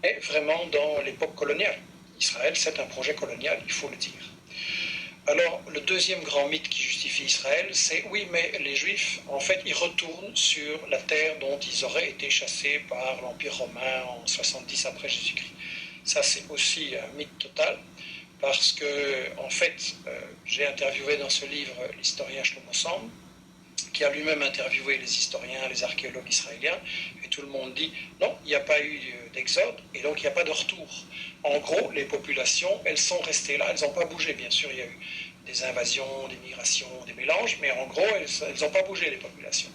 est vraiment dans l'époque coloniale. Israël, c'est un projet colonial, il faut le dire. Alors, le deuxième grand mythe qui justifie Israël, c'est oui, mais les Juifs, en fait, ils retournent sur la terre dont ils auraient été chassés par l'Empire romain en 70 après Jésus-Christ. Ça, c'est aussi un mythe total, parce que, en fait, j'ai interviewé dans ce livre l'historien Shlomo Sand, qui a lui-même interviewé les historiens, les archéologues israéliens, et tout le monde dit non, il n'y a pas eu d'exode, et donc il n'y a pas de retour. En gros, les populations, elles sont restées là, elles n'ont pas bougé, bien sûr, il y a eu des invasions, des migrations, des mélanges, mais en gros, elles n'ont pas bougé, les populations.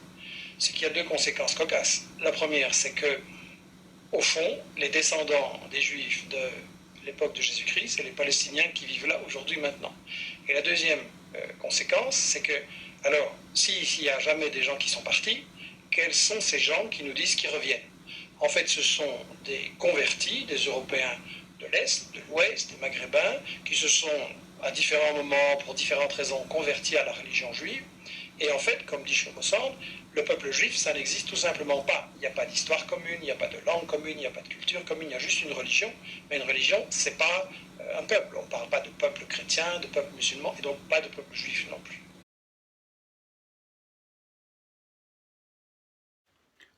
C'est qu'il y a deux conséquences cocasses. La première, c'est que, au fond, les descendants des Juifs de l'époque de Jésus-Christ, c'est les Palestiniens qui vivent là aujourd'hui, maintenant. Et la deuxième conséquence, c'est que, alors, s'il n'y a jamais des gens qui sont partis, quels sont ces gens qui nous disent qu'ils reviennent? En fait, ce sont des convertis, des Européens de l'Est, de l'Ouest, des Maghrébins, qui se sont, à différents moments, pour différentes raisons, convertis à la religion juive. Et en fait, comme dit Shlomo Sand, le peuple juif, ça n'existe tout simplement pas. Il n'y a pas d'histoire commune, il n'y a pas de langue commune, il n'y a pas de culture commune, il y a juste une religion. Mais une religion, c'est pas un peuple. On ne parle pas de peuple chrétien, de peuple musulman, et donc pas de peuple juif non plus.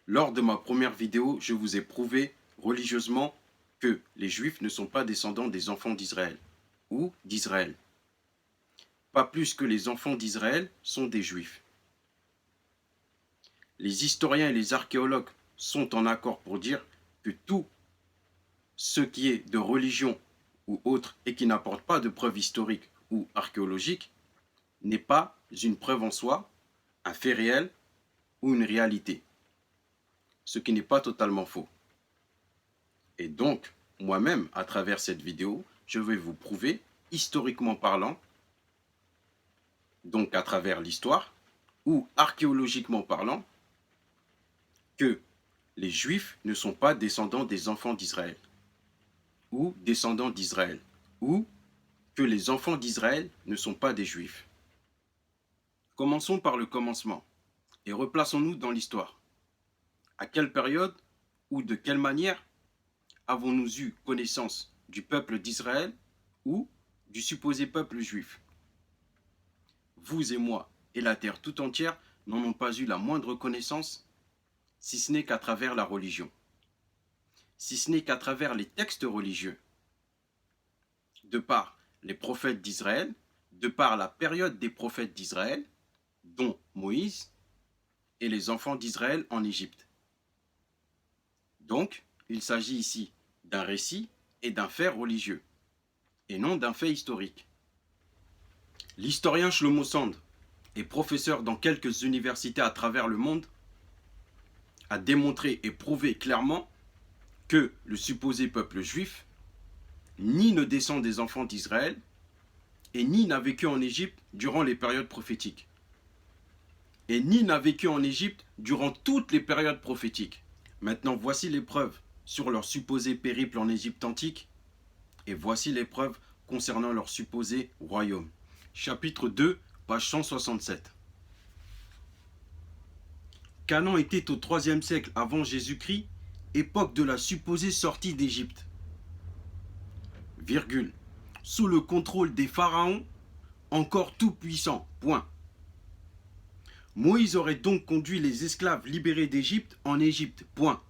Lors de ma première vidéo, je vous ai prouvé religieusement que les Juifs ne sont pas descendants des enfants d'Israël ou d'Israël. Pas plus que les enfants d'Israël sont des Juifs. Les historiens et les archéologues sont en accord pour dire que tout ce qui est de religion ou autre et qui n'apporte pas de preuves historiques ou archéologiques n'est pas une preuve en soi, un fait réel ou une réalité. Ce qui n'est pas totalement faux. Et donc, moi-même, à travers cette vidéo, je vais vous prouver, historiquement parlant, donc à travers l'histoire, ou archéologiquement parlant, que les Juifs ne sont pas descendants des enfants d'Israël, ou descendants d'Israël, ou que les enfants d'Israël ne sont pas des Juifs. Commençons par le commencement, et replaçons-nous dans l'histoire. À quelle période, ou de quelle manière, avons-nous eu connaissance du peuple d'Israël ou du supposé peuple juif? Vous et moi et la terre tout entière n'en ont pas eu la moindre connaissance, si ce n'est qu'à travers la religion, si ce n'est qu'à travers les textes religieux, de par les prophètes d'Israël, de par la période des prophètes d'Israël, dont Moïse et les enfants d'Israël en Égypte. Donc, il s'agit ici d'un récit et d'un fait religieux, et non d'un fait historique. L'historien Shlomo Sand, et professeur dans quelques universités à travers le monde, a démontré et prouvé clairement que le supposé peuple juif ni ne descend des enfants d'Israël et ni n'a vécu en Égypte durant les périodes prophétiques. Et ni n'a vécu en Égypte durant toutes les périodes prophétiques. Maintenant, voici les preuves sur leur supposé périple en Égypte antique, et voici les preuves concernant leur supposé royaume. Chapitre 2, page 167. Canaan était au IIIe siècle avant Jésus-Christ, époque de la supposée sortie d'Égypte. Virgule. Sous le contrôle des pharaons, encore tout puissants. Point. Moïse aurait donc conduit les esclaves libérés d'Égypte en Égypte. Point.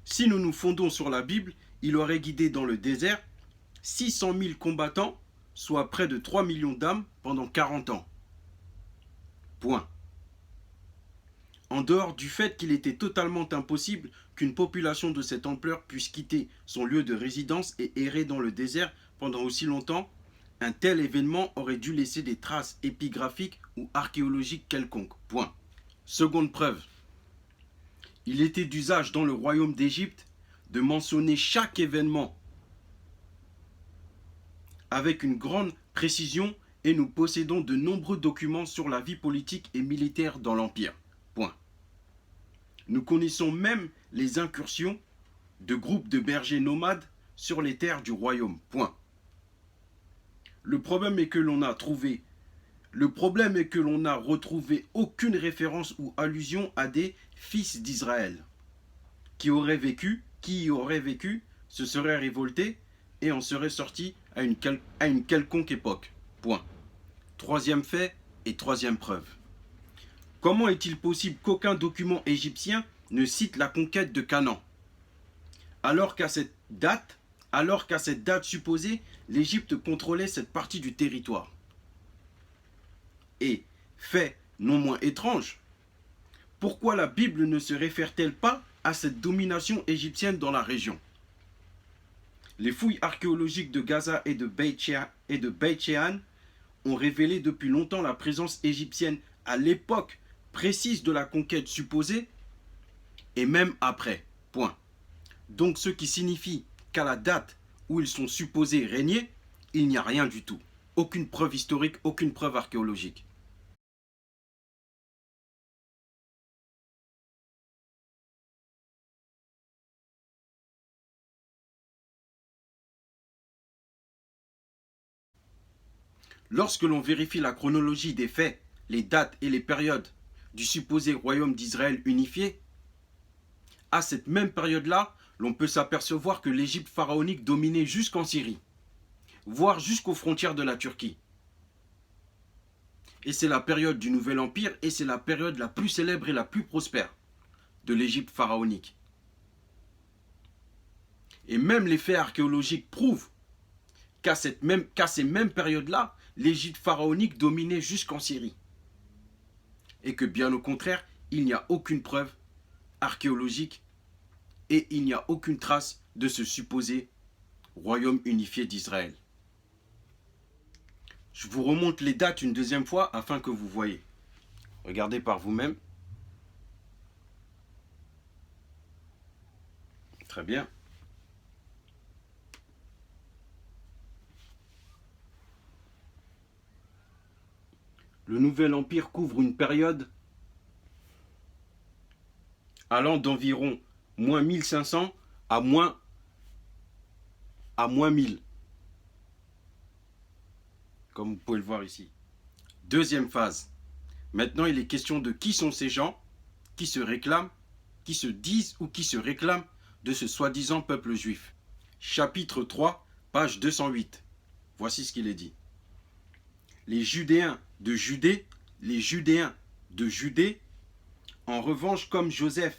Si nous nous fondons sur la Bible, il aurait guidé dans le désert 600 000 combattants, soit près de 3 millions d'âmes pendant 40 ans. Point. En dehors du fait qu'il était totalement impossible qu'une population de cette ampleur puisse quitter son lieu de résidence et errer dans le désert pendant aussi longtemps, un tel événement aurait dû laisser des traces épigraphiques ou archéologiques quelconques. Point. Seconde preuve. Il était d'usage dans le royaume d'Égypte de mentionner chaque événement avec une grande précision et nous possédons de nombreux documents sur la vie politique et militaire dans l'Empire. Point. Nous connaissons même les incursions de groupes de bergers nomades sur les terres du royaume. Point. Le problème est que l'on n'a retrouvé aucune référence ou allusion à des fils d'Israël qui auraient vécu qui y aurait vécu se serait révolté et en serait sorti à une quelconque époque. Point. Troisième fait et troisième preuve. Comment est-il possible qu'aucun document égyptien ne cite la conquête de Canaan, alors qu'à cette date supposée, l'Égypte contrôlait cette partie du territoire? Et, fait non moins étrange, pourquoi la Bible ne se réfère-t-elle pas à cette domination égyptienne dans la région? Les fouilles archéologiques de Gaza et de Beit Shean ont révélé depuis longtemps la présence égyptienne à l'époque précise de la conquête supposée et même après. Point. Donc ce qui signifie qu'à la date où ils sont supposés régner, il n'y a rien du tout. Aucune preuve historique, aucune preuve archéologique. Lorsque l'on vérifie la chronologie des faits, les dates et les périodes du supposé royaume d'Israël unifié, à cette même période-là, l'on peut s'apercevoir que l'Égypte pharaonique dominait jusqu'en Syrie, voire jusqu'aux frontières de la Turquie. Et c'est la période du Nouvel Empire et c'est la période la plus célèbre et la plus prospère de l'Égypte pharaonique. Et même les faits archéologiques prouvent qu'à ces mêmes périodes-là, l'Égypte pharaonique dominait jusqu'en Syrie. Et que bien au contraire, il n'y a aucune preuve archéologique et il n'y a aucune trace de ce supposé royaume unifié d'Israël. Je vous remonte les dates une deuxième fois afin que vous voyez. Regardez par vous-même. Très bien. Le Nouvel Empire couvre une période allant d'environ moins 1500 à moins 1000. Comme vous pouvez le voir ici. Deuxième phase. Maintenant, il est question de qui sont ces gens qui se réclament, qui se disent ou qui se réclament de ce soi-disant peuple juif. Chapitre 3, page 208. Voici ce qu'il est dit. Les Judéens de Judée, en revanche, comme Josephus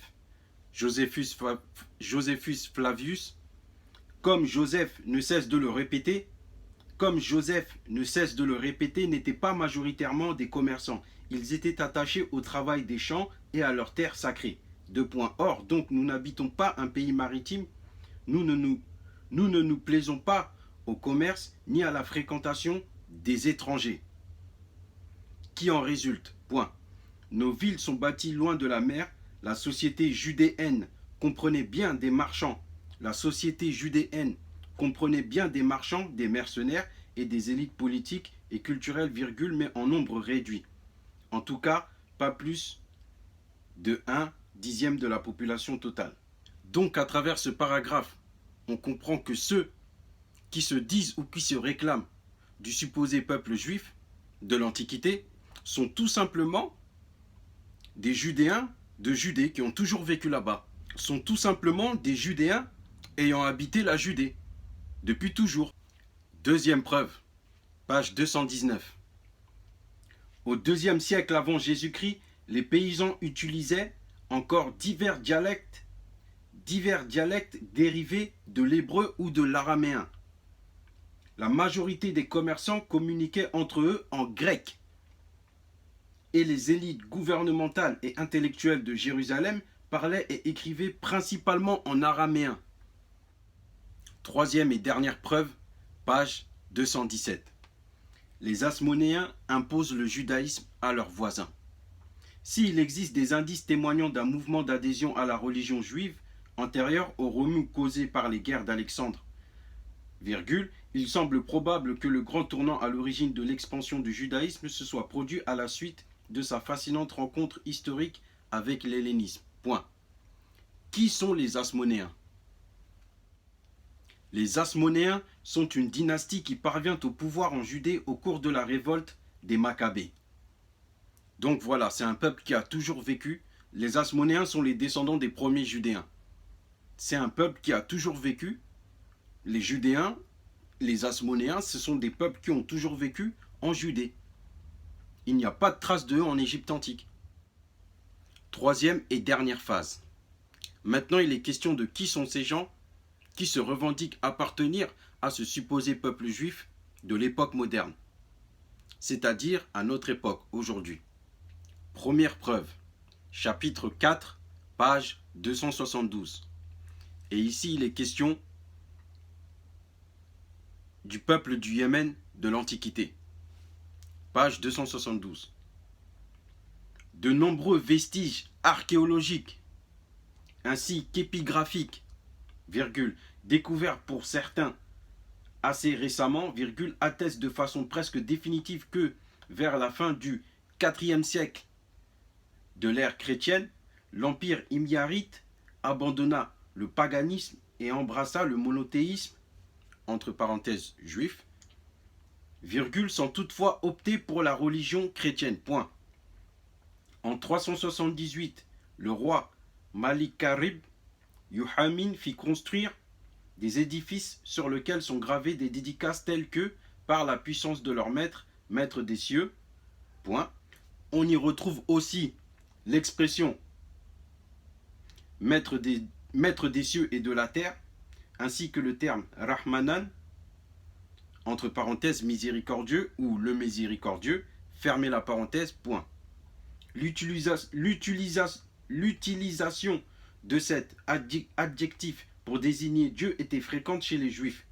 Flavius, comme Joseph ne cesse de le répéter, n'étaient pas majoritairement des commerçants. Ils étaient attachés au travail des champs et à leurs terres sacrées. Or, donc, nous n'habitons pas un pays maritime, nous ne nous plaisons pas au commerce ni à la fréquentation des étrangers. Qui en résulte? Point. Nos villes sont bâties loin de la mer. La société judéenne comprenait bien des marchands. Des mercenaires et des élites politiques et culturelles, mais en nombre réduit. En tout cas, pas plus de 1/10 de la population totale. Donc, à travers ce paragraphe, on comprend que ceux qui se disent ou qui se réclament du supposé peuple juif de l'Antiquité sont tout simplement des Judéens de Judée qui ont toujours vécu là-bas. Sont tout simplement des Judéens ayant habité la Judée depuis toujours. Deuxième preuve, page 219. Au IIe siècle avant Jésus-Christ, les paysans utilisaient encore divers dialectes dérivés de l'hébreu ou de l'araméen. La majorité des commerçants communiquaient entre eux en grec. Et les élites gouvernementales et intellectuelles de Jérusalem parlaient et écrivaient principalement en araméen. Troisième et dernière preuve, page 217. Les Hasmonéens imposent le judaïsme à leurs voisins. S'il existe des indices témoignant d'un mouvement d'adhésion à la religion juive antérieur au remous causé par les guerres d'Alexandre, il semble probable que le grand tournant à l'origine de l'expansion du judaïsme se soit produit à la suite de sa fascinante rencontre historique avec l'hellénisme. Point. Qui sont les Hasmonéens? Les Hasmonéens sont une dynastie qui parvient au pouvoir en Judée au cours de la révolte des Maccabées. Donc voilà, c'est un peuple qui a toujours vécu. Les Hasmonéens sont les descendants des premiers Judéens. c'est un peuple qui a toujours vécu. Les Judéens, les Asmonéens, ce sont des peuples qui ont toujours vécu en Judée. Il n'y a pas de trace d'eux en Égypte antique. Troisième et dernière phase. Maintenant, il est question de qui sont ces gens qui se revendiquent appartenir à ce supposé peuple juif de l'époque moderne, c'est-à-dire à notre époque, aujourd'hui. Première preuve, chapitre 4, page 272. Et ici, il est question du peuple du Yémen de l'Antiquité. Page 272. De nombreux vestiges archéologiques ainsi qu'épigraphiques, découverts pour certains assez récemment, attestent de façon presque définitive que vers la fin du IVe siècle de l'ère chrétienne, l'empire himyarite abandonna le paganisme et embrassa le monothéisme, entre parenthèses juif, sans toutefois opter pour la religion chrétienne. Point. En 378, le roi Malik Karib Yuhamin fit construire des édifices sur lesquels sont gravées des dédicaces telles que, par la puissance de leur maître, maître des cieux, point. On y retrouve aussi l'expression maître des cieux et de la terre, ainsi que le terme Rahmanan, entre parenthèses miséricordieux ou le miséricordieux, fermez la parenthèse, point. L'utilisation de cet adjectif pour désigner Dieu était fréquente chez les Juifs,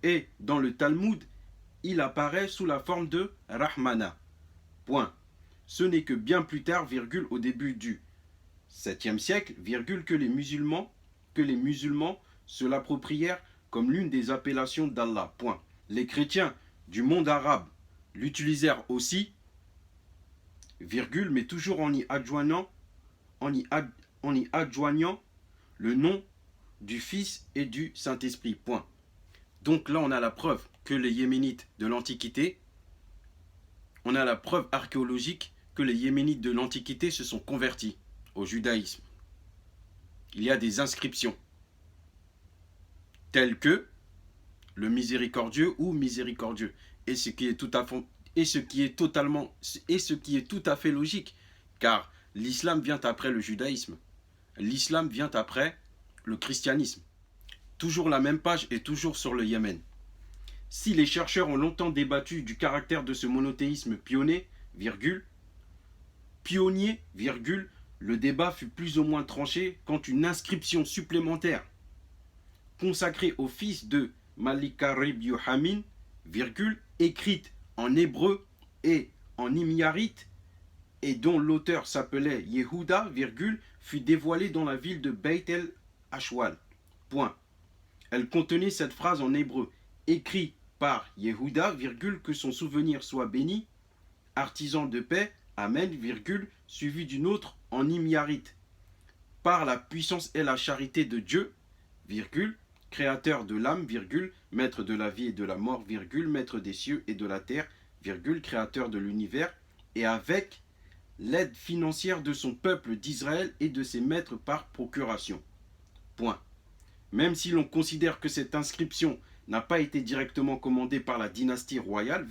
et dans le Talmud, il apparaît sous la forme de Rahmana. Point. Ce n'est que bien plus tard, au début du 7e siècle, que les musulmans se l'approprièrent comme l'une des appellations d'Allah. Point. Les chrétiens du monde arabe l'utilisèrent aussi, mais toujours en y adjoignant le nom du Fils et du Saint-Esprit. Point. Donc là, on a la preuve que les Yéménites de l'Antiquité, on a la preuve archéologique que les Yéménites de l'Antiquité se sont convertis au judaïsme. Il y a des inscriptions telles que le miséricordieux ou miséricordieux, et ce qui est tout à fait logique, car l'islam vient après le judaïsme. L'islam vient après le christianisme. Toujours la même page et toujours sur le Yémen. Si les chercheurs ont longtemps débattu du caractère de ce monothéisme pionnier, le débat fut plus ou moins tranché quand une inscription supplémentaire consacrée au fils de Malik Karib Yuhamin, écrite en hébreu et en himyarite, et dont l'auteur s'appelait Yehuda, fut dévoilée dans la ville de Beit el-Ashwal. Point. Elle contenait cette phrase en hébreu, écrit par Yehuda, que son souvenir soit béni, artisan de paix, Amen, suivi d'une autre en himyarite. Par la puissance et la charité de Dieu, créateur de l'âme, maître de la vie et de la mort, maître des cieux et de la terre, créateur de l'univers, et avec l'aide financière de son peuple d'Israël et de ses maîtres par procuration. Point. Même si l'on considère que cette inscription n'a pas été directement commandée par la dynastie royale,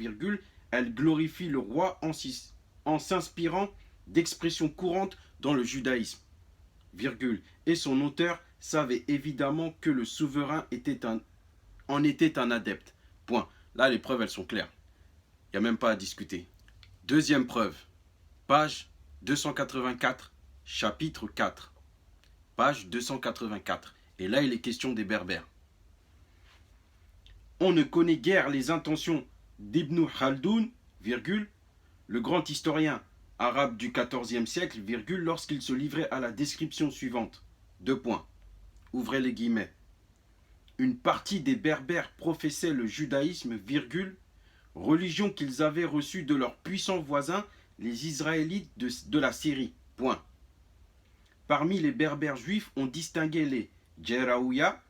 elle glorifie le roi en s'inspirant d'expressions courantes dans le judaïsme, et son auteur savait évidemment que le souverain en était un adepte. Point. Là, les preuves, elles sont claires. Il n'y a même pas à discuter. Deuxième preuve, page 284, chapitre 4. Page 284. Et là, il est question des Berbères. On ne connaît guère les intentions d'Ibn Khaldoun, le grand historien arabe du XIVe siècle, lorsqu'il se livrait à la description suivante. Deux points. Ouvrez les guillemets. Une partie des Berbères professait le judaïsme, religion qu'ils avaient reçue de leurs puissants voisins, les Israélites de la Syrie. Point. Parmi les Berbères juifs, on distinguait les Djeraouia,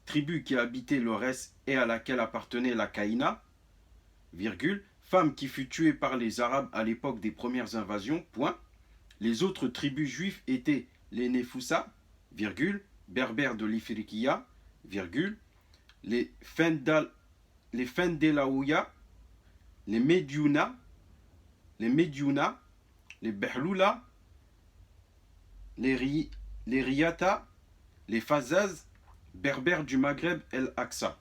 tribu qui habitait l'Orès et à laquelle appartenait la Caïna, femme qui fut tuée par les Arabes à l'époque des premières invasions, point. Les autres tribus juives étaient les Nefusa, virgule, berbères de l'Ifriqiya, virgule, les Fendelaouya, les Mediouna, les Behlula, les Riyata, les Fazaz, berbères du Maghreb el-Aqsa.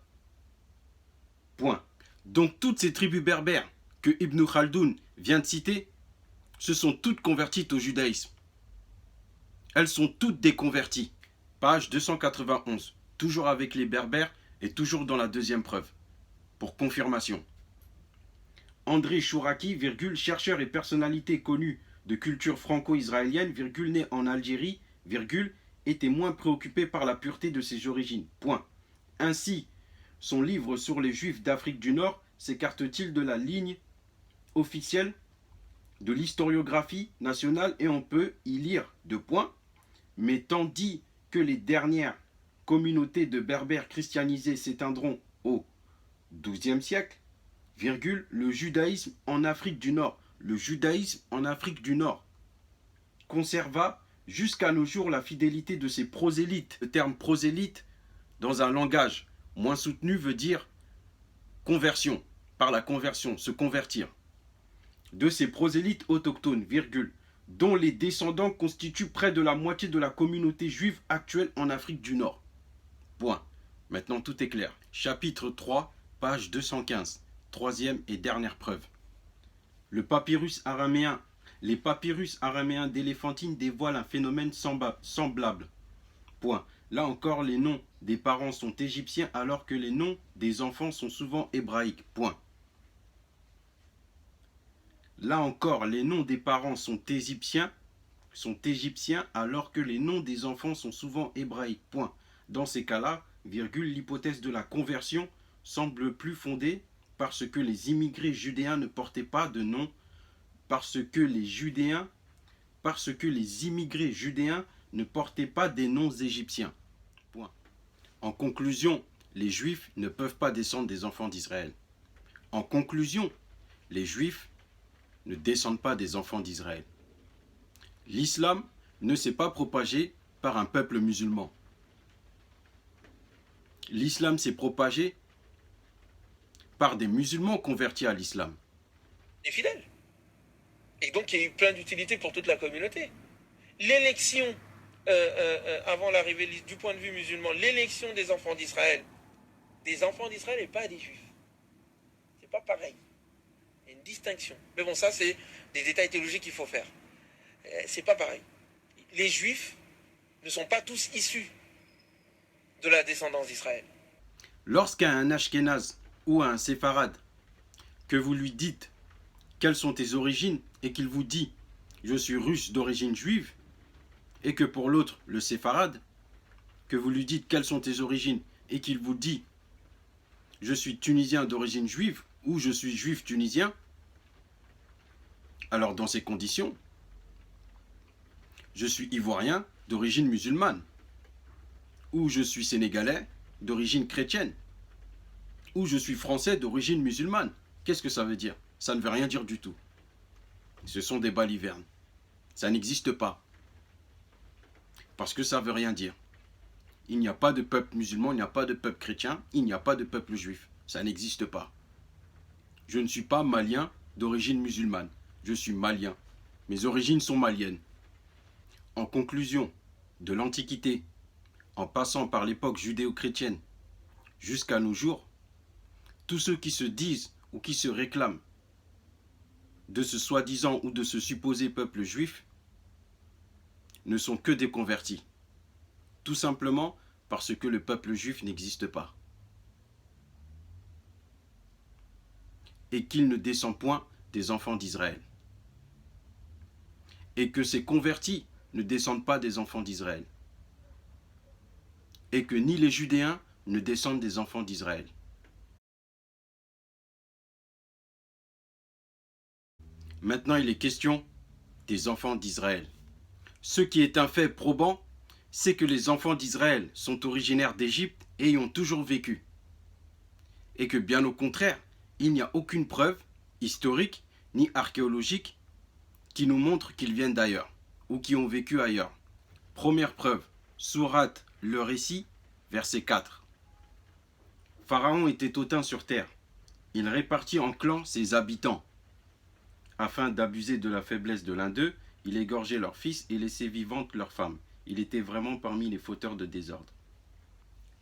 Point. Donc toutes ces tribus berbères que Ibn Khaldoun vient de citer se sont toutes converties au judaïsme. Elles sont toutes déconverties. Page 291. Toujours avec les berbères et toujours dans la deuxième preuve. Pour confirmation. André Chouraki, virgule, chercheur et personnalité connue de culture franco-israélienne, virgule, né en Algérie, virgule, était moins préoccupé par la pureté de ses origines. Point. Ainsi, son livre sur les Juifs d'Afrique du Nord s'écarte-t-il de la ligne officielle de l'historiographie nationale et on peut y lire deux points. Mais tandis que les dernières communautés de berbères christianisés s'éteindront au XIIe siècle, virgule, le judaïsme en Afrique du Nord, conserva jusqu'à nos jours la fidélité de ses prosélytes. Le terme prosélyte, dans un langage moins soutenu, veut dire conversion, par la conversion, se convertir. De ces prosélytes autochtones, virgule, dont les descendants constituent près de la moitié de la communauté juive actuelle en Afrique du Nord. Point. Maintenant tout est clair. Chapitre 3, page 215. Troisième et dernière preuve. Les papyrus araméens d'Éléphantine dévoilent un phénomène semblable. Point. Là encore, les noms des parents sont égyptiens alors que les noms des enfants sont souvent hébraïques. Point. Là encore, les noms des parents sont égyptiens alors que les noms des enfants sont souvent hébraïques. Point. Dans ces cas-là, virgule, l'hypothèse de la conversion semble plus fondée parce que les immigrés judéens ne portaient pas de nom, parce que les immigrés judéens ne portaient pas des noms égyptiens. Point. En conclusion, les Juifs ne peuvent pas descendre des enfants d'Israël. En conclusion, les Juifs ne descendent pas des enfants d'Israël. L'islam ne s'est pas propagé par un peuple musulman. L'islam s'est propagé par des musulmans convertis à l'islam. Des fidèles. Et donc il y a eu plein d'utilités pour toute la communauté. L'élection, avant l'arrivée du point de vue musulman, l'élection des enfants d'Israël et pas des juifs. C'est pas pareil. Il y a une distinction. Mais bon, ça c'est des détails théologiques qu'il faut faire. C'est pas pareil. Les juifs ne sont pas tous issus de la descendance d'Israël. Lorsqu'à un Ashkénaze ou à un séfarade, que vous lui dites quelles sont tes origines et qu'il vous dit je suis russe d'origine juive, et que pour l'autre, le séfarade, que vous lui dites quelles sont tes origines et qu'il vous dit je suis tunisien d'origine juive ou je suis juif tunisien, alors dans ces conditions, je suis ivoirien d'origine musulmane, ou je suis sénégalais d'origine chrétienne, ou je suis français d'origine musulmane. Qu'est-ce que ça veut dire? Ça ne veut rien dire du tout. Ce sont des balivernes. Ça n'existe pas. Parce que ça ne veut rien dire. Il n'y a pas de peuple musulman, il n'y a pas de peuple chrétien, il n'y a pas de peuple juif. Ça n'existe pas. Je ne suis pas malien d'origine musulmane. Je suis malien. Mes origines sont maliennes. En conclusion, de l'Antiquité, en passant par l'époque judéo-chrétienne, jusqu'à nos jours, tous ceux qui se disent ou qui se réclament de ce soi-disant ou de ce supposé peuple juif ne sont que des convertis. Tout simplement parce que le peuple juif n'existe pas. Et qu'il ne descend point des enfants d'Israël. Et que ces convertis ne descendent pas des enfants d'Israël. Et que ni les Judéens ne descendent des enfants d'Israël. Maintenant, il est question des enfants d'Israël. Ce qui est un fait probant, c'est que les enfants d'Israël sont originaires d'Égypte et y ont toujours vécu. Et que bien au contraire, il n'y a aucune preuve historique ni archéologique qui nous montre qu'ils viennent d'ailleurs. ou qui ont vécu ailleurs. Première preuve, sourate le récit, verset 4. Pharaon était hautain sur terre. Il répartit en clans ses habitants. Afin d'abuser de la faiblesse de l'un d'eux, il égorgeait leurs fils et laissait vivantes leurs femmes. Il était vraiment parmi les fauteurs de désordre.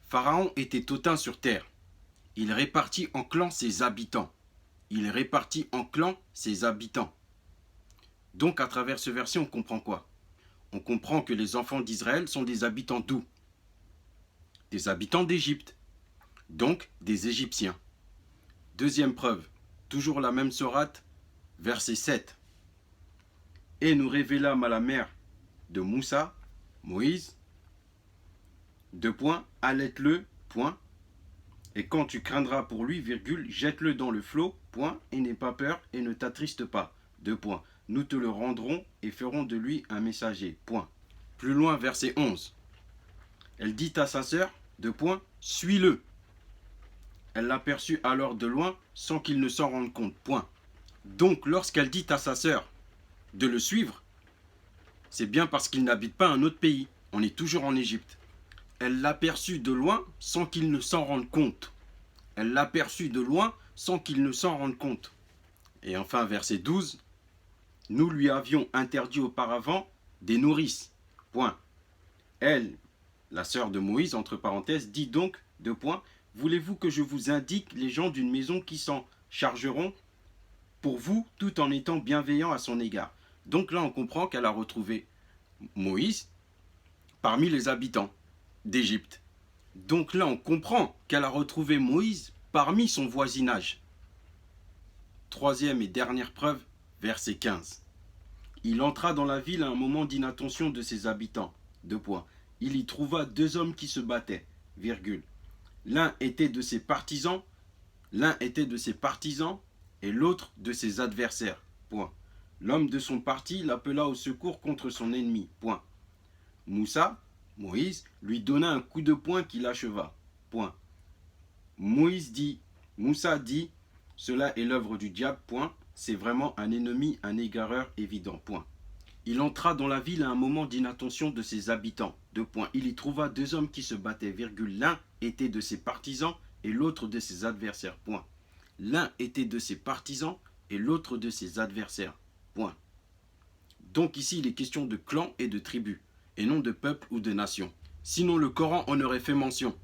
Pharaon était hautain sur terre. Il répartit en clans ses habitants. Il répartit en clans ses habitants. Donc à travers ce verset, on comprend quoi? On comprend que les enfants d'Israël sont des habitants d'où? Des habitants d'Égypte. Donc des Égyptiens. Deuxième preuve, toujours la même sourate, verset 7. Et nous révélâmes à la mère de Moussa, Moïse, allaite-le, et quand tu craindras pour lui, jette-le dans le flot, et n'aie pas peur et ne t'attriste pas, nous te le rendrons et ferons de lui un messager, Plus loin, verset 11. Elle dit à sa sœur, suis-le. Elle l'aperçut alors de loin sans qu'il ne s'en rende compte, Donc lorsqu'elle dit à sa sœur de le suivre, c'est bien parce qu'il n'habite pas un autre pays, on est toujours en Égypte. Elle l'aperçut de loin sans qu'il ne s'en rende compte. Elle l'aperçut de loin sans qu'il ne s'en rende compte. Et enfin, verset 12. Nous lui avions interdit auparavant des nourrices. Elle, la sœur de Moïse, entre parenthèses, dit donc, voulez-vous que je vous indique les gens d'une maison qui s'en chargeront pour vous tout en étant bienveillants à son égard? Donc là, on comprend qu'elle a retrouvé Moïse parmi les habitants d'Égypte. Donc là, on comprend qu'elle a retrouvé Moïse parmi son voisinage. Troisième et dernière preuve, verset 15. Il entra dans la ville à un moment d'inattention de ses habitants. Il y trouva deux hommes qui se battaient, L'un était de ses partisans, et l'autre de ses adversaires, L'homme de son parti l'appela au secours contre son ennemi, Moussa, Moïse, lui donna un coup de poing qui l'acheva, Moussa dit, cela est l'œuvre du diable, c'est vraiment un ennemi, un égareur évident, Il entra dans la ville à un moment d'inattention de ses habitants, Il y trouva deux hommes qui se battaient, L'un était de ses partisans et l'autre de ses adversaires, L'un était de ses partisans et l'autre de ses adversaires, Donc ici, il est question de clan et de tribus, et non de peuple ou de nation. Sinon, le Coran en aurait fait mention,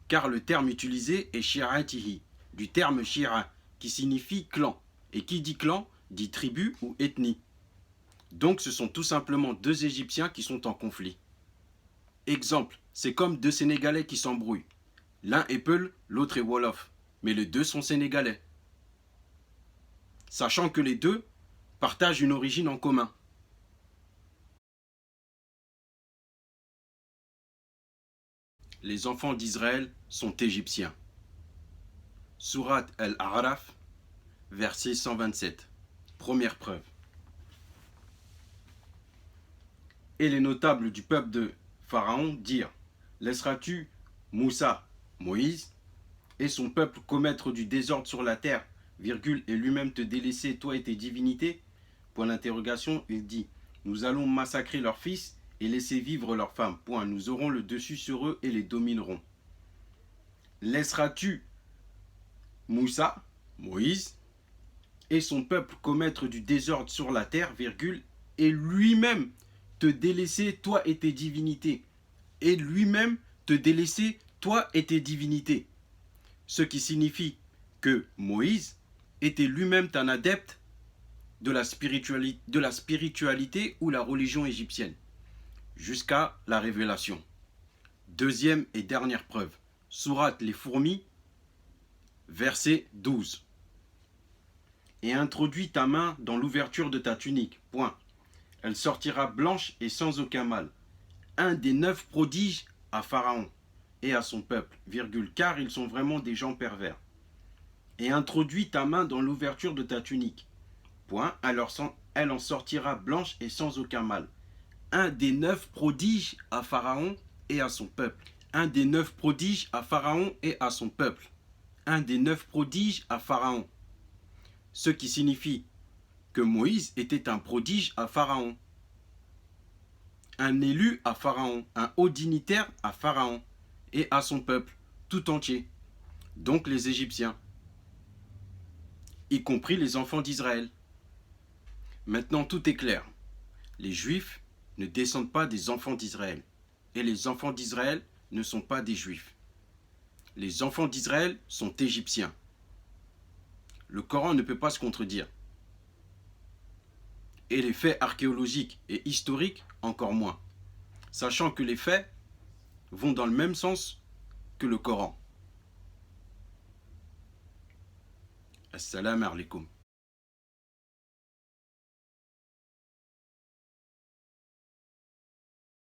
car le terme utilisé est shi'atihi, du terme shi'a, qui signifie clan. Et qui dit clan, dit tribu ou ethnie. Donc ce sont tout simplement deux Égyptiens qui sont en conflit. Exemple, c'est comme deux Sénégalais qui s'embrouillent. L'un est Peul, l'autre est Wolof, mais les deux sont Sénégalais. Sachant que les deux partagent une origine en commun. Les enfants d'Israël sont égyptiens. Sourate Al-A'raf, verset 127. Première preuve. Et les notables du peuple de Pharaon dirent, laisseras-tu Moussa, Moïse, et son peuple commettre du désordre sur la terre, et lui-même te délaisser, toi et tes divinités? Point d'interrogation, il dit, nous allons massacrer leurs fils et laisser vivre leurs femmes. Nous aurons le dessus sur eux et les dominerons. Laisseras-tu Moussa, Moïse, et son peuple commettre du désordre sur la terre, et lui-même te délaisser, toi et tes divinités. Et lui-même te délaisser, toi et tes divinités. Ce qui signifie que Moïse était lui-même un adepte de la spiritualité ou la religion égyptienne, jusqu'à la révélation. Deuxième et dernière preuve, sourate les fourmis, verset 12. Et introduis ta main dans l'ouverture de ta tunique, Elle sortira blanche et sans aucun mal. Un des 9 prodiges à Pharaon et à son peuple, car ils sont vraiment des gens pervers. Et introduis ta main dans l'ouverture de ta tunique, alors elle en sortira blanche et sans aucun mal. Un des 9 prodiges à Pharaon et à son peuple. Un des 9 prodiges à Pharaon et à son peuple. Un des 9 prodiges à Pharaon. Ce qui signifie que Moïse était un prodige à Pharaon. un élu à Pharaon, un haut dignitaire à Pharaon et à son peuple tout entier, donc les Égyptiens, y compris les enfants d'Israël. Maintenant, tout est clair. Les Juifs ne descendent pas des enfants d'Israël, et les enfants d'Israël ne sont pas des Juifs. Les enfants d'Israël sont égyptiens. Le Coran ne peut pas se contredire. Et les faits archéologiques et historiques encore moins, sachant que les faits vont dans le même sens que le Coran. Assalamu alaikum.